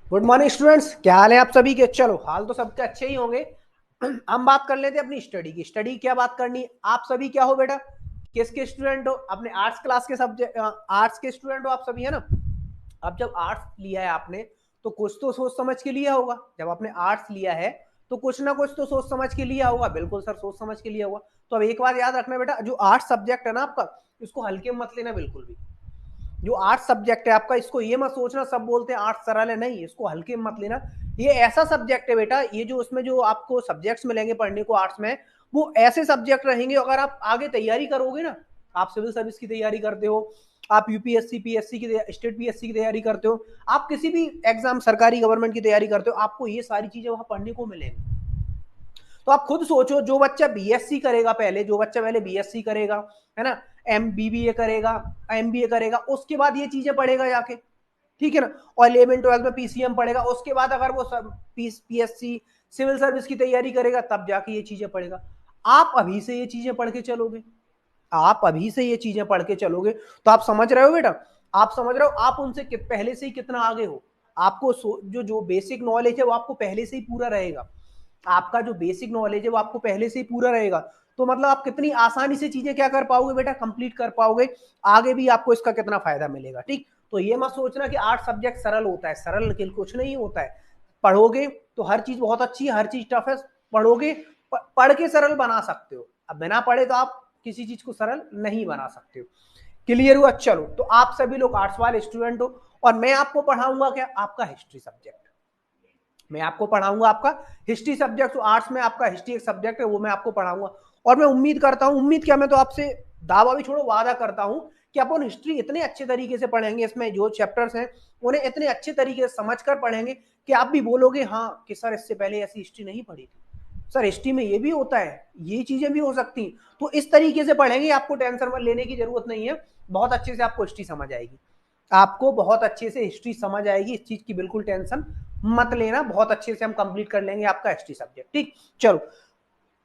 Good morning students, क्या हाल है आप सभी के। चलो हाल तो सबके अच्छे ही होंगे। हम बात कर लेते हैं अपनी स्टडी की। स्टडी क्या बात करनी है। आप सभी क्या हो बेटा, किसके स्टूडेंट हो, अपने आर्ट्स क्लास के सब्जेक्ट, आर्ट्स के स्टूडेंट हो आप सभी, है ना। अब जब आर्ट्स लिया है आपने तो कुछ तो सोच समझ के लिया होगा। जब आपने आर्ट्स लिया है तो कुछ ना कुछ तो सोच समझ के लिया होगा। बिल्कुल सर, सोच समझ के लिया होगा। तो अब एक बात याद रखना बेटा, जो आर्ट्स सब्जेक्ट है ना आपका, इसको हल्के में मत लेना बिल्कुल भी। जो आर्ट्स सब्जेक्ट है आपका, इसको ये मत सोचना सब बोलते हैं आर्ट्स सरल है, नहीं, इसको हल्के में मत लेना। ये ऐसा सब्जेक्ट है बेटा, ये जो उसमें जो आपको सब्जेक्ट्स मिलेंगे पढ़ने को आर्ट्स में, वो ऐसे सब्जेक्ट रहेंगे। अगर आप आगे तैयारी करोगे ना, आप सिविल सर्विस की तैयारी करते हो, आप यूपीएससी पीएससी की स्टेट पीएससी की तैयारी करते हो, आप किसी भी एग्जाम सरकारी गवर्नमेंट की तैयारी करते हो, आपको ये सारी चीजें वहां पढ़ने को मिलेंगी। तो आप खुद सोचो, जो बच्चा बीएससी करेगा पहले, जो बच्चा पहले बीएससी करेगा, है ना, बीबीए करेगा, एमबीए करेगा, उसके बाद ये चीजें पढ़ेगा जाके, ठीक है ना। और 11 12 में पीसीएम पढ़ेगा, उसके बाद अगर वो पीएससी सिविल सर्विस की तैयारी करेगा तब जाके ये चीजें पढ़ेगा। आप अभी से ये चीजें पढ़ के चलोगे, आप अभी से ये चीजें पढ़ के चलोगे तो आप समझ रहे हो बेटा, आप समझ रहे हो आप उनसे पहले से ही कितना आगे हो। आपको जो जो बेसिक नॉलेज है वो आपको पहले से ही पूरा रहेगा। आपका जो बेसिक नॉलेज है वो आपको पहले से ही पूरा रहेगा। तो मतलब आप कितनी आसानी से चीजें क्या कर पाओगे बेटा, कंप्लीट कर पाओगे। आगे भी आपको इसका कितना फायदा मिलेगा, ठीक। तो ये मत सोचना कि आर्ट सब्जेक्ट सरल होता है, सरल कुछ नहीं होता है। पढ़ोगे तो हर चीज बहुत अच्छी है, हर चीज टफ है। पढ़ोगे, पढ़ के सरल बना सकते हो। अब बिना पढ़े तो आप किसी चीज को सरल नहीं बना सकते हो। क्लियर हुआ। चलो, तो आप सभी लोग आर्ट्स वाले स्टूडेंट हो और मैं आपको पढ़ाऊंगा क्या, आपका हिस्ट्री सब्जेक्ट। मैं आपको पढ़ाऊंगा आपका हिस्ट्री सब्जेक्ट। तो आर्ट्स में आपका हिस्ट्री एक सब्जेक्ट है, वो मैं आपको पढ़ाऊंगा। और मैं उम्मीद करता हूं, उम्मीद क्या, मैं तो आपसे दावा भी छोड़ो वादा करता हूं कि अपन हिस्ट्री इतने अच्छे तरीके से पढ़ेंगे, इसमें जो चैप्टर्स हैं उन्हें इतने अच्छे तरीके से समझ कर पढ़ेंगे कि आप भी बोलोगे हाँ कि सर इससे पहले ऐसी हिस्ट्री नहीं पढ़ी थी, सर हिस्ट्री में ये भी होता है, ये चीजें भी हो सकती हैं। तो इस तरीके से पढ़ेंगे, आपको टेंशन लेने की जरूरत नहीं है। बहुत अच्छे से आपको हिस्ट्री समझ आएगी, आपको बहुत अच्छे से हिस्ट्री समझ आएगी। इस चीज की बिल्कुल टेंशन मत लेना, बहुत अच्छे से हम कंप्लीट कर लेंगे आपका हिस्ट्री सब्जेक्ट, ठीक। चलो,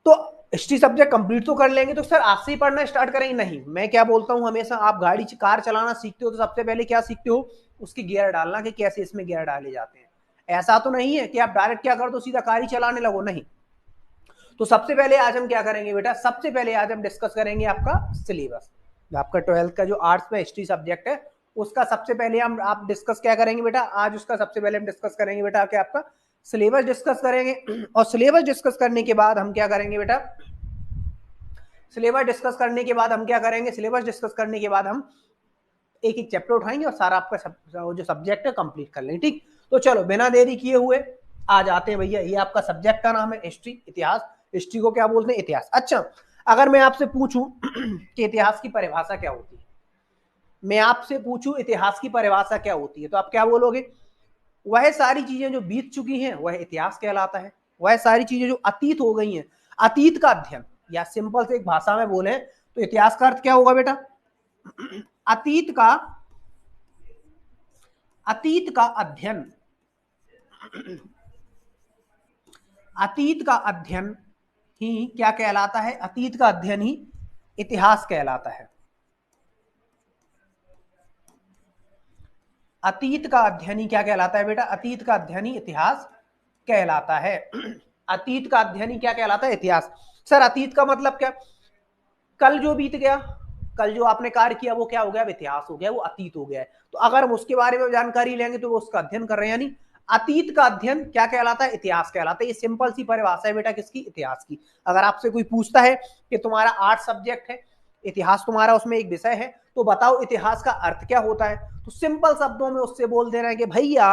तो हिस्ट्री सब्जेक्ट कंप्लीट तो कर लेंगे, तो सर आज से ही पढ़ना स्टार्ट करेंगे? नहीं, मैं क्या बोलता हूं हमेशा, आप गाड़ी कार चलाना सीखते हो तो सबसे पहले क्या सीखते हो, उसकी गियर डालना, कि कैसे इसमें गियर डाले जाते हैं। ऐसा तो नहीं है कि आप डायरेक्ट क्या कर दो सीधा कार ही चलाने लगो, नहीं। तो सबसे पहले आज हम क्या करेंगे बेटा, सबसे पहले आज हम डिस्कस करेंगे आपका सिलेबस। आपका 12th का जो आर्ट्स में हिस्ट्री सब्जेक्ट है, उसका सबसे पहले हम आप डिस्कस क्या करेंगे बेटा, आज उसका सबसे पहले हम डिस्कस करेंगे बेटा कि आपका सिलेबस डिस्कस करेंगे। और सिलेबस डिस्कस करने के बाद हम क्या करेंगे बेटा, सिलेबस डिस्कस करने के बाद हम क्या करेंगे, सिलेबस डिस्कस करने के बाद हम एक एक चैप्टर उठाएंगे और सारा आपका जो सब्जेक्ट है कंप्लीट कर लेंगे, ठीक। तो चलो बिना देरी किए हुए आ जाते हैं भैया, ये आपका सब्जेक्ट का नाम है हिस्ट्री, इतिहास। हिस्ट्री को क्या बोलते हैं, इतिहास। अच्छा, अगर मैं आपसे पूछूं कि इतिहास की परिभाषा क्या होती है, मैं आपसे पूछूं इतिहास की परिभाषा क्या होती है, तो आप क्या बोलोगे, वह सारी चीजें जो बीत चुकी हैं वह इतिहास कहलाता है। वह सारी चीजें जो अतीत हो गई हैं, अतीत का अध्ययन, या सिंपल से एक भाषा में बोले तो इतिहास का अर्थ क्या होगा बेटा, अतीत का, अतीत का अध्ययन, अतीत का अध्ययन ही क्या कहलाता है, अतीत का अध्ययन ही इतिहास कहलाता है। अतीत का अध्ययन ही क्या कहलाता है बेटा, अतीत का अध्ययन ही इतिहास कहलाता है। अतीत का अध्ययन ही क्या कहलाता है, इतिहास। सर अतीत का मतलब क्या, कल जो बीत गया, कल जो आपने कार्य किया वो क्या हो गया, इतिहास हो गया, वो अतीत हो गया है। तो अगर हम उसके बारे में जानकारी लेंगे तो वो उसका अध्ययन कर रहे हैं, यानी अतीत का अध्ययन क्या कहलाता है, इतिहास कहलाता है। ये सिंपल सी परिभाषा है बेटा किसकी, इतिहास की। अगर आपसे कोई पूछता है कि तुम्हारा आर्ट सब्जेक्ट है, इतिहास तुम्हारा उसमें एक विषय है, तो बताओ इतिहास का अर्थ क्या होता है, तो सिंपल शब्दों में उससे बोल देना है कि भैया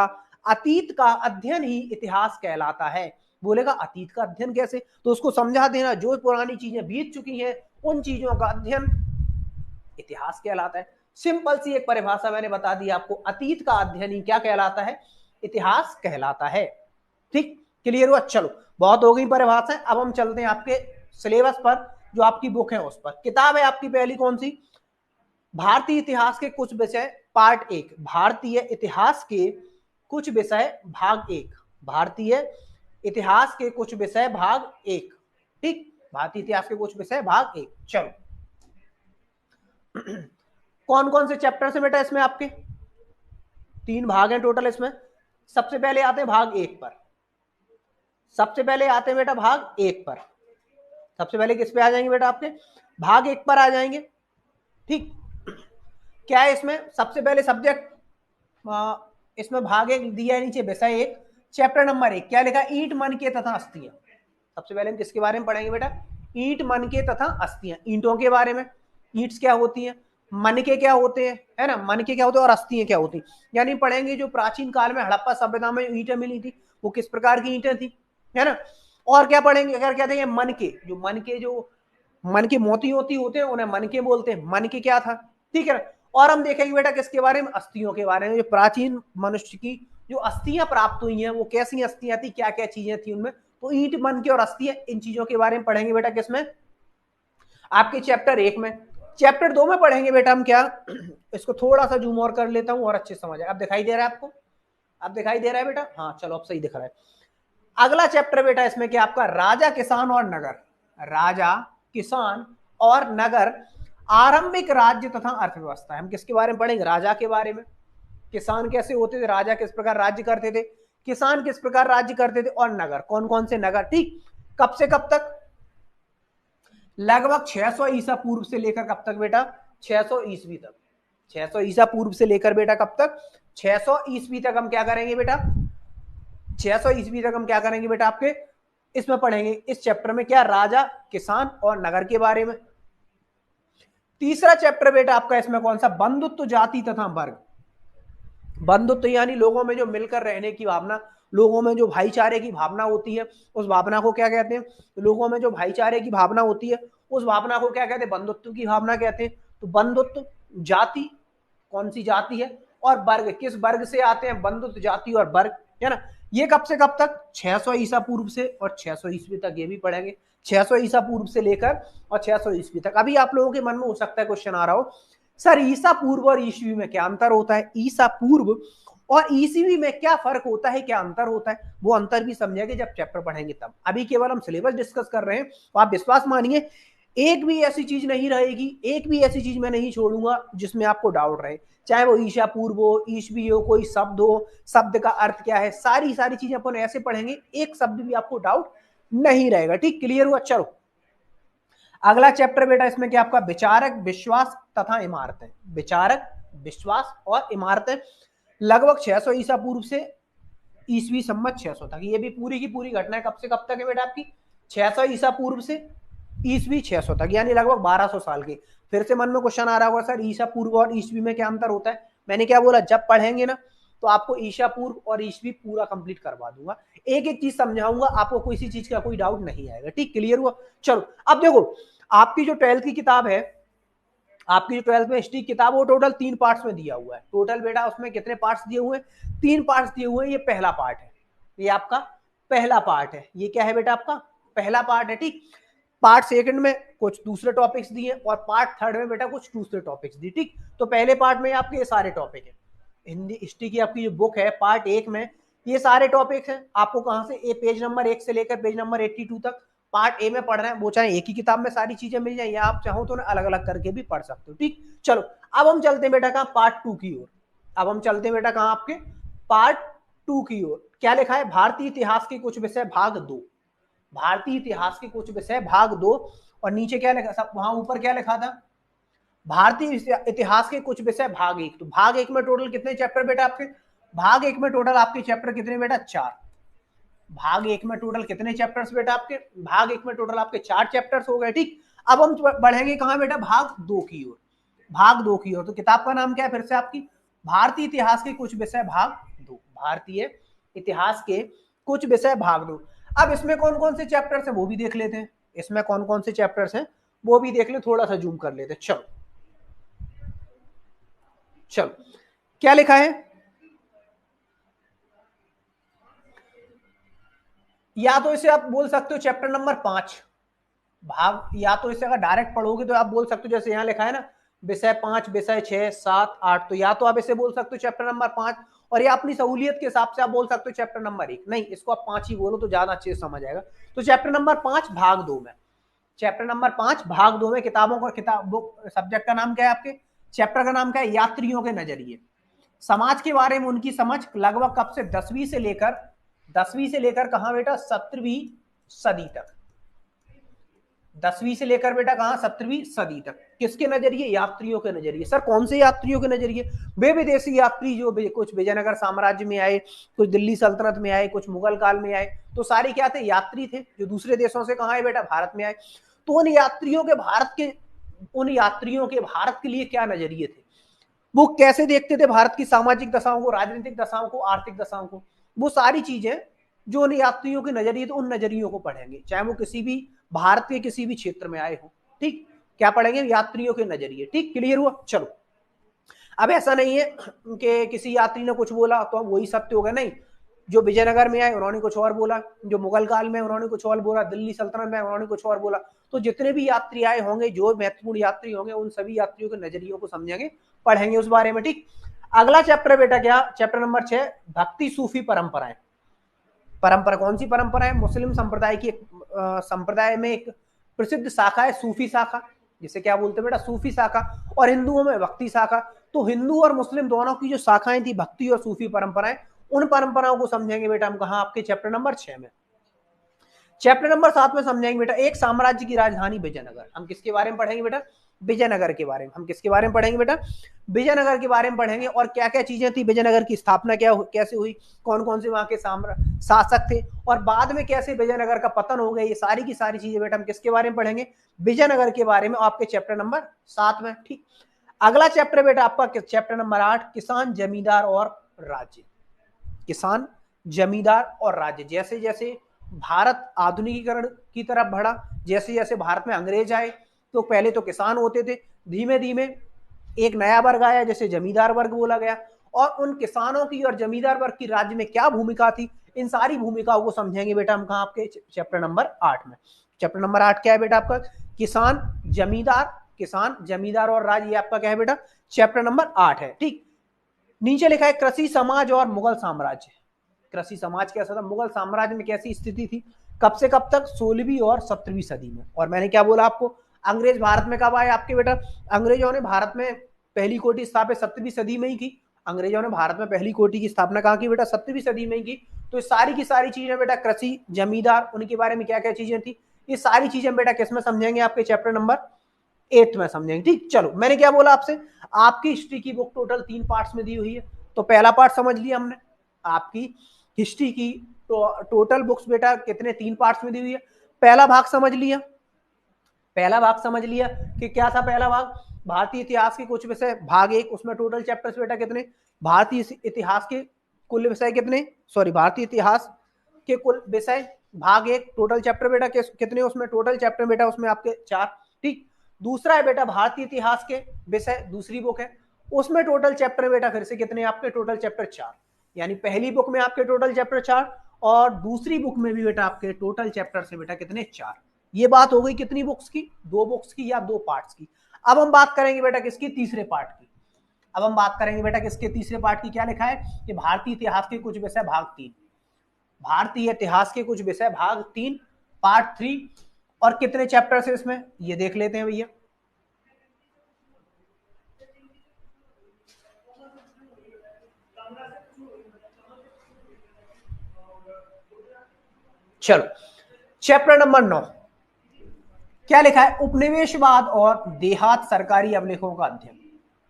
अतीत का अध्ययन ही इतिहास कहलाता है। बोलेगा अतीत का अध्ययन कैसे, तो उसको समझा देना जो पुरानी चीजें बीत चुकी हैं उन चीजों का अध्ययन इतिहास कहलाता है। सिंपल सी एक परिभाषा मैंने बता दी आपको, अतीत का अध्ययन ही क्या कहलाता है, इतिहास कहलाता है, ठीक। क्लियर हुआ। चलो बहुत हो गई परिभाषा, अब हम चलते हैं आपके सिलेबस पर। जो आपकी बुक है उस पर, किताब है आपकी पहली कौन सी, भारतीय इतिहास के कुछ विषय पार्ट 1, भारतीय इतिहास के कुछ विषय भाग 1, भारतीय इतिहास के कुछ विषय भाग 1, ठीक। भारतीय इतिहास के कुछ विषय भाग 1। चलो, कौन कौन से चैप्टर से बेटा इसमें आपके 3 भाग हैं टोटल इसमें। सबसे पहले आते हैं भाग 1 पर, सबसे पहले आते हैं बेटा भाग 1 पर। सबसे पहले किस पे आ जाएंगे बेटा, आपके भाग 1 पर आ जाएंगे। ठीक, क्या है इसमें, सबसे पहले सब्जेक्ट, इसमें भाग 1 दिया है नीचे, विषय 1, चैप्टर नंबर 1 क्या लिखा, ईंट मन के तथा अस्थियां। सबसे पहले हम किसके बारे में पढ़ेंगे बेटा, ईंट मन के तथा अस्थियां, ईंटों के बारे में, ईंट्स क्या होती हैं, मन के क्या होते हैं, है ना, मन के क्या होते हैं और अस्थियां क्या होती हैं। यानी पढ़ेंगे जो प्राचीन काल में हड़प्पा सभ्यता में ईंटें मिली थी वो किस प्रकार की ईंटें थी, है ना। और क्या पढ़ेंगे, अगर कहते हैं मन के, जो मन के मोती होती होते हैं उन्हें मन के बोलते हैं, मन के क्या था, ठीक है ना। और हम देखेंगे बेटा किसके बारे में, अस्थियों के बारे में, जो प्राचीन मनुष्य की जो अस्थियां प्राप्त हुई हैं वो कैसी अस्थियां थी, क्या क्या चीजें थी उनमें। तो ईंट मन के और अस्थियां, इन चीजों के बारे में पढ़ेंगे बेटा किसमें, आपके चैप्टर 1 में। चैप्टर 2 में पढ़ेंगे बेटा हम क्या, इसको थोड़ा सा जूम और कर लेता हूं और अच्छे समझ आए। अब दिखाई दे रहा है आपको, अब दिखाई दे रहा है बेटा, हाँ चलो अब सही दिख रहा है। अगला चैप्टर बेटा इसमें क्या आपका, राजा किसान और नगर, राजा किसान और नगर, आरंभिक राज्य तथा अर्थव्यवस्था। हम किसके बारे में पढ़ेंगे, राजा के बारे में, किसान कैसे होते थे, राजा किस प्रकार राज्य करते थे, किसान किस प्रकार राज्य करते थे, और नगर कौन कौन से नगर। ठीक, कब से कब तक, लगभग 600 ईसा पूर्व से लेकर कब तक बेटा, 600 ईस्वी तक, 600 ईसा पूर्व से लेकर बेटा कब तक, 600 ईस्वी तक हम क्या करेंगे बेटा, 600 ईस्वी तक हम क्या करेंगे बेटा आपके इसमें पढ़ेंगे, इस चैप्टर में क्या, राजा किसान और नगर के बारे में। तीसरा चैप्टर बेटा आपका इसमें कौन सा, बंधुत्व जाति तथा वर्ग। बंधुत्व यानी लोगों में जो मिलकर रहने की भावना, लोगों में जो भाईचारे की भावना होती है उस भावना को क्या कहते हैं, लोगों में जो भाईचारे की भावना होती है उस भावना को क्या कहते हैं, बंधुत्व की भावना कहते हैं। तो बंधुत्व जाति, कौन सी जाति है, और वर्ग, किस वर्ग से आते हैं, बंधुत्व जाति और वर्ग, है ना। ये कब से कब तक, 600 ईसा पूर्व से और 600 ईस्वी तक, ये भी पढ़ेंगे 600 ईसा पूर्व से लेकर और 600 ईस्वी तक। अभी आप लोगों के मन में हो सकता है क्वेश्चन आ रहा हो, सर ईसा पूर्व और ईस्वी में क्या अंतर होता है, ईसा पूर्व और ईस्वी में क्या फर्क होता है, क्या अंतर होता है। वो अंतर भी समझेंगे जब चैप्टर पढ़ेंगे तब, अभी केवल हम सिलेबस डिस्कस कर रहे हैं। तो आप विश्वास मानिए एक भी ऐसी चीज नहीं रहेगी, एक भी ऐसी चीज मैं नहीं छोड़ूंगा जिसमें आपको डाउट रहे, चाहे वो ईशा पूर्व हो, ईस्वी हो, कोई शब्द हो, शब्द का अर्थ क्या है, सारी सारी चीजें अपन ऐसे पढ़ेंगे, एक शब्द भी आपको डाउट नहीं रहेगा। ठीक, क्लियर हुआ। चलो अगला चैप्टर बेटा इसमें क्या आपका, विचारक विश्वास तथा इमारतें, विचारक विश्वास और इमारतें, लगभग 600 ईसा पूर्व से ईस्वी सम्मत 600 तक। ये भी पूरी की पूरी घटना कब से कब तक है बेटा आपकी, 600 ईसा पूर्व से ईस्वी 600 तक, यानी लगभग 1200 साल के। फिर से मन में क्वेश्चन आ रहा होगा सर ईसा पूर्व और ईस्वी में क्या अंतर होता है। मैंने क्या बोला, जब पढ़ेंगे ना तो आपको ईसा पूर्व और ईस्वी पूरा कंप्लीट करवा दूंगा, एक एक चीज समझाऊंगा, आपको किसी चीज का कोई डाउट नहीं आएगा। ठीक, क्लियर हुआ। चलो अब देखो, आपकी जो 12th की किताब है, आपकी जो 12th में हिस्ट्री किताब, वो टोटल 3 पार्ट्स में दिया हुआ है। टोटल बेटा उसमें कितने पार्ट्स दिए हुए हैं, 3 पार्ट्स दिए हुए हैं। ये पहला पार्ट है, ये आपका पहला पार्ट है। ये क्या है बेटा, आपका पहला पार्ट है। ठीक, पार्ट सेकंड में कुछ दूसरे टॉपिक्स दिए और पार्ट थर्ड में बेटा कुछ दूसरे टॉपिक्स दिए। ठीक, तो पहले पार्ट में आपके ये सारे टॉपिक है, हिंदी हिस्ट्री की आपकी जो बुक है पार्ट 1 में ये सारे टॉपिक्स हैं। आपको कहां से, ए पेज नंबर 1 से लेकर पेज नंबर 82 तक पार्ट ए में पढ़ रहे हैं, वो चाहे एक ही किताब में सारी चीजें मिल जाए या आप चाहो तो अलग अलग करके भी पढ़ सकते हो। ठीक, चलो अब हम चलते हैं बेटा कहाँ, पार्ट 2 की ओर। अब हम चलते हैं बेटा कहाँ, आपके पार्ट 2 की ओर। क्या लिखा है, भारतीय इतिहास के कुछ विषय भाग 2, भारतीय इतिहास के कुछ विषय भाग 2। और नीचे क्या लिखा, सब वहां ऊपर क्या लिखा था, भारतीय इतिहास के कुछ विषय भाग 1। तो भाग 1 में टोटल कितने चैप्टर बेटा आपके, भाग 1 में टोटल आपके चैप्टर कितने बेटा, 4। भाग 1 में टोटल कितने चैप्टर्स बेटा आपके, भाग 1 में टोटल आपके 4 चैप्टर्स हो गए। ठीक, अब हम बढ़ेंगे कहां बेटा, भाग 2 की ओर, भाग 2 की ओर। तो किताब का नाम क्या है फिर से आपकी, भारतीय इतिहास के कुछ विषय भाग 2, भारतीय इतिहास के कुछ विषय भाग 2। अब इसमें कौन कौन से चैप्टर्स हैं वो भी देख लेते हैं, इसमें कौन कौन से चैप्टर्स हैं वो भी देख ले, थोड़ा सा जूम कर लेते हैं। चलो चलो क्या लिखा है, या तो इसे आप बोल सकते हो चैप्टर नंबर 5 भाग, या तो इसे अगर डायरेक्ट पढ़ोगे तो आप बोल सकते हो जैसे यहाँ लिखा है ना, विषय 5, विषय 6, 7, 8, तो या तो आप इसे बोल सकते हो चैप्टर नंबर 5, और या अपनी सहूलियत के हिसाब से आप बोल सकते हो चैप्टर नंबर 1। नहीं, इसको आप 5 ही बोलो तो ज्यादा अच्छे से समझ आएगा। तो चैप्टर नंबर 5 भाग 2 में, चैप्टर नंबर 5 भाग 2 में किताबों का, किताब बुक सब्जेक्ट का नाम क्या है आपके, चैप्टर का नाम क्या है, यात्रियों के नजरिए। समाज के बारे में उनकी समझ लगभग कब से 10वीं से लेकर कहां बेटा 17वीं सदी तक। 10वीं से लेकर बेटा कहां 17वीं सदी तक। किसके नजरिए? यात्रियों के नजरिए। सर कौन से यात्रियों के नजरिए? वे विदेशी यात्री जो कुछ विजयनगर साम्राज्य में आए, कुछ दिल्ली सल्तनत में आए, कुछ मुगल काल में आए, तो सारे क्या थे? यात्री थे जो दूसरे देशों से कहां आए बेटा? भारत में आए। तो उन यात्रियों के भारत के लिए क्या नजरिए थे? वो कैसे देखते थे भारत की सामाजिक दशाओं को, राजनीतिक दशाओं को, आर्थिक दशाओं को? वो सारी चीजें जो उन यात्रियों के नजरिए थे, उन नजरियों को पढ़ेंगे, चाहे वो किसी भी भारत के किसी भी क्षेत्र में आए हो। ठीक, क्या पढ़ेंगे? यात्रियों के नजरिए। ठीक, क्लियर हुआ? चलो, अब ऐसा नहीं है कि किसी यात्री ने कुछ बोला तो वही सत्य होगा, नहीं। जो विजयनगर में आए उन्होंने कुछ और बोला, जो मुगल काल में उन्होंने कुछ और बोला, दिल्ली सल्तनत में उन्होंने कुछ और बोला। तो जितने भी यात्री आए होंगे, जो महत्वपूर्ण यात्री होंगे, उन सभी यात्रियों के नजरियों को समझेंगे, पढ़ेंगे उस बारे में। ठीक, अगला चैप्टर बेटा क्या? चैप्टर नंबर 6, भक्ति सूफी परंपराएं। परंपरा कौन सी परंपरा है? मुस्लिम संप्रदाय की संप्रदाय में एक प्रसिद्ध शाखा है सूफी शाखा, जिसे क्या बोलते हैं बेटा? सूफी शाखा। और हिंदुओं में भक्ति शाखा। तो हिंदू और मुस्लिम दोनों की जो शाखाएं थी, भक्ति और सूफी परंपराएं, उन परंपराओं को समझेंगे बेटा हम कहां? आपके चैप्टर नंबर 6 में। चैप्टर नंबर 7 में समझेंगे बेटा एक साम्राज्य की राजधानी विजयनगर। हम किसके बारे में पढ़ेंगे बेटा? विजयनगर के बारे में। हम किसके बारे में पढ़ेंगे बेटा? विजयनगर के बारे में पढ़ेंगे, और क्या क्या चीजें थी, विजयनगर की स्थापना कैसे हुई, कौन कौन से वहां के शासक थे, और बाद में कैसे विजयनगर का पतन हो गया। ये सारी की सारी चीजें बेटा हम किसके बारे में पढ़ेंगे? विजयनगर के बारे में, आपके चैप्टर नंबर 7 में। ठीक, अगला चैप्टर बेटा आपका चैप्टर नंबर 8, किसान, जमींदार और राज्य। किसान, जमींदार और राज्य। जैसे जैसे भारत आधुनिकीकरण की तरफ बढ़ा, जैसे जैसे भारत में अंग्रेज आए, तो पहले तो किसान होते थे, धीमे धीमे एक नया वर्ग आया जैसे जमींदार वर्ग बोला गया, और उन किसानों की और जमींदार वर्ग की राज्य में क्या भूमिका थी, इन सारी भूमिकाओं को समझेंगे बेटा हम कहां? आपके चैप्टर नंबर 8 में। चैप्टर नंबर 8 क्या है बेटा आपका? किसान, जमींदार और राज्य। आपका क्या है बेटा? चैप्टर नंबर 8 है। ठीक, नीचे लिखा है कृषि समाज और मुगल साम्राज्य। कृषि समाज कैसा था? मुगल साम्राज्य में कैसी स्थिति थी? कब से कब तक? 16वीं और 17वीं सदी में। और मैंने क्या बोला आपको? अंग्रेज भारत में कब आए आपके बेटा? अंग्रेजों ने भारत में पहली कोटि स्थापित 7वीं सदी में ही की। अंग्रेजों ने भारत में पहली कोटि की स्थापना कहां की बेटा? 7वीं सदी में ही की। तो सारी की सारी चीजें बेटा, कृषि, जमींदार, उनके बारे में क्या क्या चीजें थी, ये सारी चीजें बेटा किसमें समझेंगे? आपके चैप्टर नंबर 8 में समझेंगे। ठीक, चलो, मैंने क्या बोला आपसे? आपकी हिस्ट्री की बुक टोटल 3 पार्ट्स में दी हुई है। तो पहला पार्ट समझ लिया हमने, आपकी हिस्ट्री की टोटल बुक्स बेटा कितने? 3 पार्ट्स में दी हुई है। पहला भाग समझ लिया। पहला भाग समझ लिया कि क्या था पहला भाग? भारतीय इतिहास के कुछ विषय, भाग 1। उसमें टोटल चैप्टर्स बेटा कितने? भारतीय इतिहास के कुल विषय कितने? सॉरी, भारतीय इतिहास के कुल विषय भाग 1 टोटल चैप्टर बेटा कितने? उसमें टोटल चैप्टर बेटा उसमें आपके 4। ठीक, दूसरा है बेटा भारतीय इतिहास के विषय, दूसरी बुक है, उसमें टोटल चैप्टर बेटा फिर से कितने? आपके टोटल चैप्टर 4। यानी पहली बुक में आपके टोटल चैप्टर 4, और दूसरी बुक में भी बेटा आपके टोटल चैप्टर से बेटा कितने? 4। ये बात हो गई कितनी बुक्स की? 2 बुक्स की या 2 पार्ट्स की। अब हम बात करेंगे बेटा किसकी? तीसरे पार्ट की। अब हम बात करेंगे बेटा किसके? तीसरे पार्ट की। क्या लिखा है कि भारतीय इतिहास के कुछ विषय भाग 3। भारतीय इतिहास के कुछ विषय भाग 3 पार्ट 3। और कितने चैप्टर्स है इसमें? ये देख लेते हैं भैया। चलो, चैप्टर नंबर 9 क्या लिखा है? उपनिवेशवाद और देहात सरकारी अभिलेखों का अध्ययन।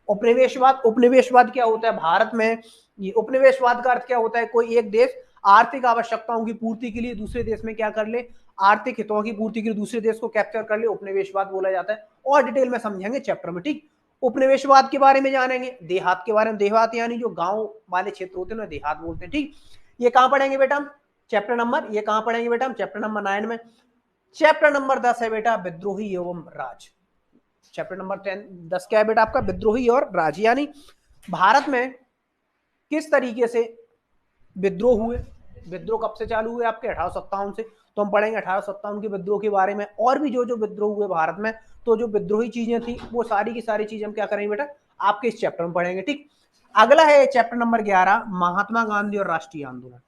उपनिवेशवाद क्या होता है भारत में? ये उपनिवेशवाद का अर्थ क्या होता है? कोई एक देश आर्थिक आवश्यकताओं की पूर्ति के लिए दूसरे देश में क्या कर ले? आर्थिक हितों की पूर्ति के लिए दूसरे देश को कैप्चर कर ले, उपनिवेशवाद बोला जाता है। और डिटेल में समझेंगे चैप्टर में। ठीक, उपनिवेशवाद के बारे में जानेंगे, देहात के बारे में। देहात यानी जो गांव वाले क्षेत्र होते हैं ना, देहात बोलते हैं। ठीक, ये कहां पढ़ेंगे बेटा हम? चैप्टर नंबर, ये कहां पढ़ेंगे बेटा हम? चैप्टर नंबर 9 में। चैप्टर नंबर 10 है बेटा विद्रोही एवं राज। चैप्टर नंबर 10 क्या है बेटा आपका? विद्रोही और राज। यानी भारत में किस तरीके से विद्रोह हुए। विद्रोह कब से चालू हुए? आपके 1857 से। तो हम पढ़ेंगे 1857 के विद्रोह के बारे में, और भी जो जो विद्रोह हुए भारत में। तो जो विद्रोही चीजें थी वो सारी की सारी चीजें हम क्या करेंगे बेटा? आपके इस चैप्टर में पढ़ेंगे। ठीक, अगला है चैप्टर नंबर 11, महात्मा गांधी और राष्ट्रीय आंदोलन।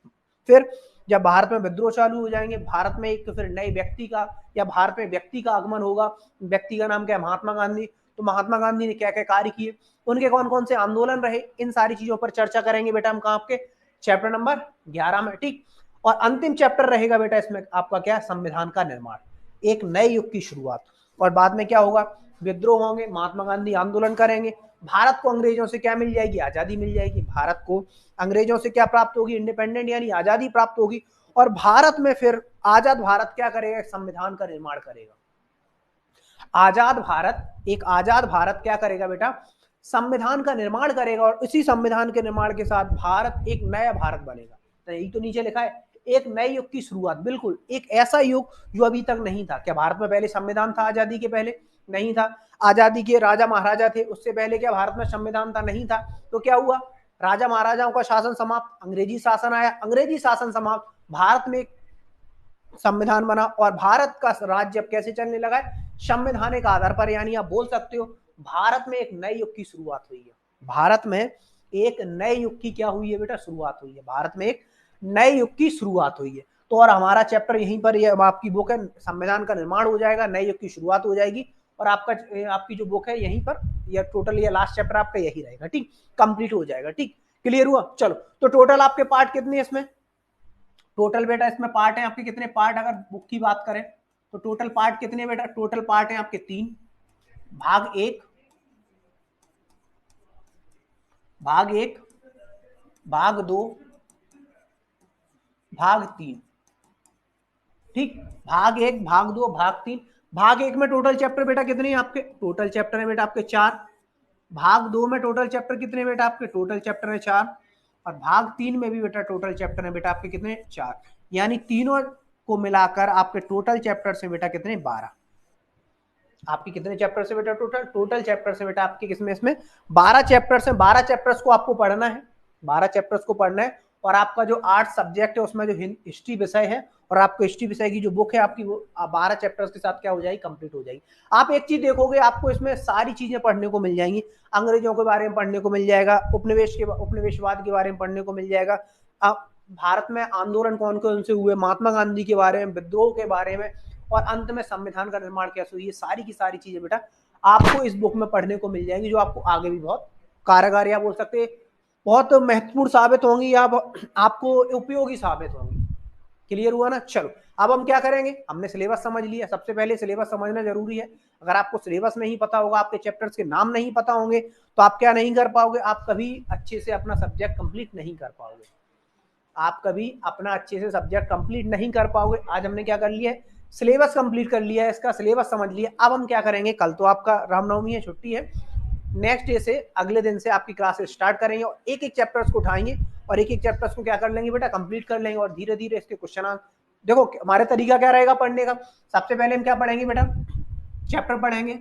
फिर जब भारत में विद्रोह चालू हो जाएंगे, भारत में एक फिर नए व्यक्ति का, या भारत में व्यक्ति का आगमन होगा। व्यक्ति का नाम क्या है? महात्मा गांधी। तो महात्मा गांधी ने क्या क्या कार्य किए, उनके कौन कौन से आंदोलन रहे, इन सारी चीजों पर चर्चा करेंगे बेटा हम कहाँ आपके चैप्टर नंबर 11 में। ठीक, और अंतिम चैप्टर रहेगा बेटा इसमें आपका क्या, संविधान का निर्माण, एक नए युग की शुरुआत। और बाद में क्या होगा, विद्रोह होंगे, महात्मा गांधी आंदोलन करेंगे, भारत को अंग्रेजों से क्या मिल जाएगी, आजादी मिल जाएगी, भारत को अंग्रेजों से क्या प्राप्त होगी, इंडिपेंडेंट यानी आजादी प्राप्त होगी। और भारत में फिर आजाद भारत क्या करेगा, संविधान का निर्माण करेगा। आजाद भारत, एक आजाद भारत क्या करेगा बेटा, संविधान का निर्माण करेगा, और इसी संविधान के निर्माण के साथ भारत एक नया भारत बनेगा। तो यही तो नीचे लिखा है, एक नए युग की शुरुआत, बिल्कुल एक ऐसा युग जो अभी तक नहीं था। क्या भारत में पहले संविधान था आजादी के पहले, नहीं था। आजादी के राजा महाराजा थे, उससे पहले क्या भारत में संविधान था, नहीं था। तो क्या हुआ, राजा महाराजाओं का शासन समाप्त, अंग्रेजी शासन आया, अंग्रेजी शासन समाप्त, भारत में संविधान बना, और भारत का राज्य अब कैसे चलने लगा है, संवैधानिक आधार पर। यानी आप बोल सकते हो भारत में एक नए युग की शुरुआत हुई है, भारत में एक नए युग की क्या हुई है बेटा, शुरुआत हुई है, भारत में एक नए युग की शुरुआत हुई है। तो और हमारा चैप्टर यहीं पर, ये आपकी बुक है, संविधान का निर्माण हो जाएगा, नए युग की शुरुआत हो जाएगी, और आपकी जो बुक है यहीं पर, या टोटल ये लास्ट चैप्टर आपका यही रहेगा। ठीक, कंप्लीट हो जाएगा। ठीक, क्लियर हुआ। चलो, तो टोटल आपके पार्ट कितने हैं इसमें, टोटल बेटा इसमें पार्ट है आपके कितने पार्ट, अगर बुक की बात करें तो टोटल पार्ट कितने बेटा, टोटल पार्ट है आपके 3, भाग 1, भाग 2, भाग 3। ठीक, भाग 1, भाग 2, भाग 3। भाग 1 में टोटल चैप्टर बेटा कितने हैं आपके, टोटल चैप्टर है बेटा आपके 4। भाग 2 में टोटल चैप्टर कितने बेटा आपके, टोटल चैप्टर है 4। और भाग 3 में भी बेटा टोटल चैप्टर है बेटा आपके कितने, 4। यानी तीनों को मिलाकर आपके टोटल चैप्टर से बेटा कितने, 12। आपके कितने चैप्टर से बेटा, टोटल चैप्टर से बेटा आपके किसमें, इसमें 12 चैप्टर्स हैं। 12 चैप्टर्स को आपको पढ़ना है, 12 चैप्टर्स को पढ़ना है। और आपका जो आर्ट्स सब्जेक्ट है उसमें जो हिस्ट्री विषय है, और आपको हिस्ट्री विषय की जो बुक है आपकी, वो 12 चैप्टर्स के साथ क्या हो जाएगी, कंप्लीट हो जाएगी। आप एक चीज देखोगे, आपको इसमें सारी चीजें पढ़ने को मिल जाएंगी, अंग्रेजों के बारे में पढ़ने को मिल जाएगा, उपनिवेशवाद के बारे में पढ़ने को मिल जाएगा, भारत में आंदोलन कौन कौन से हुए, महात्मा गांधी के बारे में, विद्रोह के बारे में, और अंत में संविधान का निर्माण कैसे हुई, ये सारी की सारी चीजें बेटा आपको इस बुक में पढ़ने को मिल जाएंगी, जो आपको आगे भी बहुत कारगर, या बोल सकते बहुत महत्वपूर्ण साबित होंगी, या आपको उपयोगी साबित होंगी। क्लियर हुआ ना। चलो, अब हम क्या करेंगे, हमने सिलेबस समझ लिया। सबसे पहले सिलेबस समझना जरूरी है। अगर आपको सिलेबस नहीं पता होगा, आपके चैप्टर्स के नाम नहीं पता होंगे, तो आप क्या नहीं कर पाओगे, आप कभी अच्छे से अपना सब्जेक्ट कंप्लीट नहीं कर पाओगे, आप कभी अपना अच्छे से सब्जेक्ट कंप्लीट नहीं कर पाओगे। आज हमने क्या कर लिया है, सिलेबस कंप्लीट कर लिया है, इसका सिलेबस समझ लिया। अब हम क्या करेंगे, कल तो आपका रामनवमी है, छुट्टी है, नेक्स्ट डे से, अगले दिन से आपकी क्लासेस स्टार्ट करेंगे, और एक एक चैप्टर्स को उठाएंगे, और एक एक चैप्टर्स को क्या कर लेंगे बेटा, कंप्लीट कर लेंगे, और धीरे धीरे इसके क्वेश्चन, देखो हमारे तरीका क्या रहेगा पढ़ने का। सबसे पहले हम क्या पढ़ेंगे बेटा, चैप्टर पढ़ेंगे।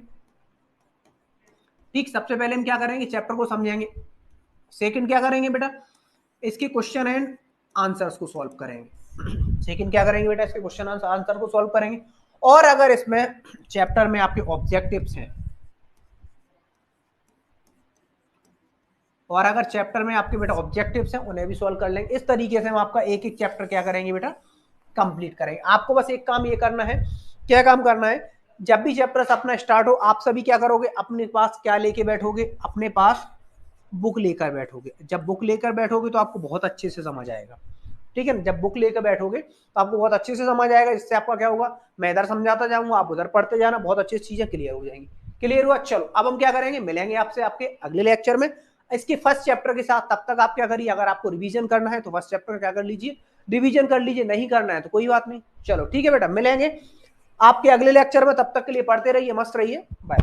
ठीक, सबसे पहले हम क्या करेंगे, चैप्टर को समझेंगे। सेकंड क्या करेंगे बेटा, इसके क्वेश्चन एंड आंसर्स को सॉल्व करेंगे। सेकंड क्या करेंगे बेटा, इसके क्वेश्चन आंसर को सॉल्व करेंगे। और अगर इसमें चैप्टर में आपके ऑब्जेक्टिव्स हैं, और अगर चैप्टर में आपके बेटा ऑब्जेक्टिव्स हैं, उन्हें भी सॉल्व कर लेंगे। इस तरीके से हम आपका एक एक चैप्टर क्या करेंगे बेटा, कंप्लीट करेंगे। आपको बस एक काम ये करना है, क्या काम करना है, जब भी चैप्टर्स अपना स्टार्ट हो, आप सभी क्या करोगे, अपने पास क्या लेके बैठोगे, अपने पास बुक लेकर बैठोगे। जब बुक लेकर बैठोगे तो आपको बहुत अच्छे से समझ आएगा। ठीक है ना, जब बुक लेकर बैठोगे तो आपको बहुत अच्छे से समझ आएगा। इससे आपका क्या होगा, मैं इधर समझाता जाऊंगा, आप उधर पढ़ते जाना, बहुत अच्छी चीजें क्लियर हो जाएंगी। क्लियर हुआ। चलो, अब हम क्या करेंगे, मिलेंगे आपसे आपके अगले लेक्चर में इसके फर्स्ट चैप्टर के साथ। तब तक आप क्या करिए, अगर आपको रिवीजन करना है तो फर्स्ट चैप्टर क्या कर लीजिए, रिवीजन कर लीजिए, नहीं करना है तो कोई बात नहीं। चलो ठीक है बेटा, मिलेंगे आपके अगले लेक्चर में, तब तक के लिए पढ़ते रहिए, मस्त रहिए, बाय।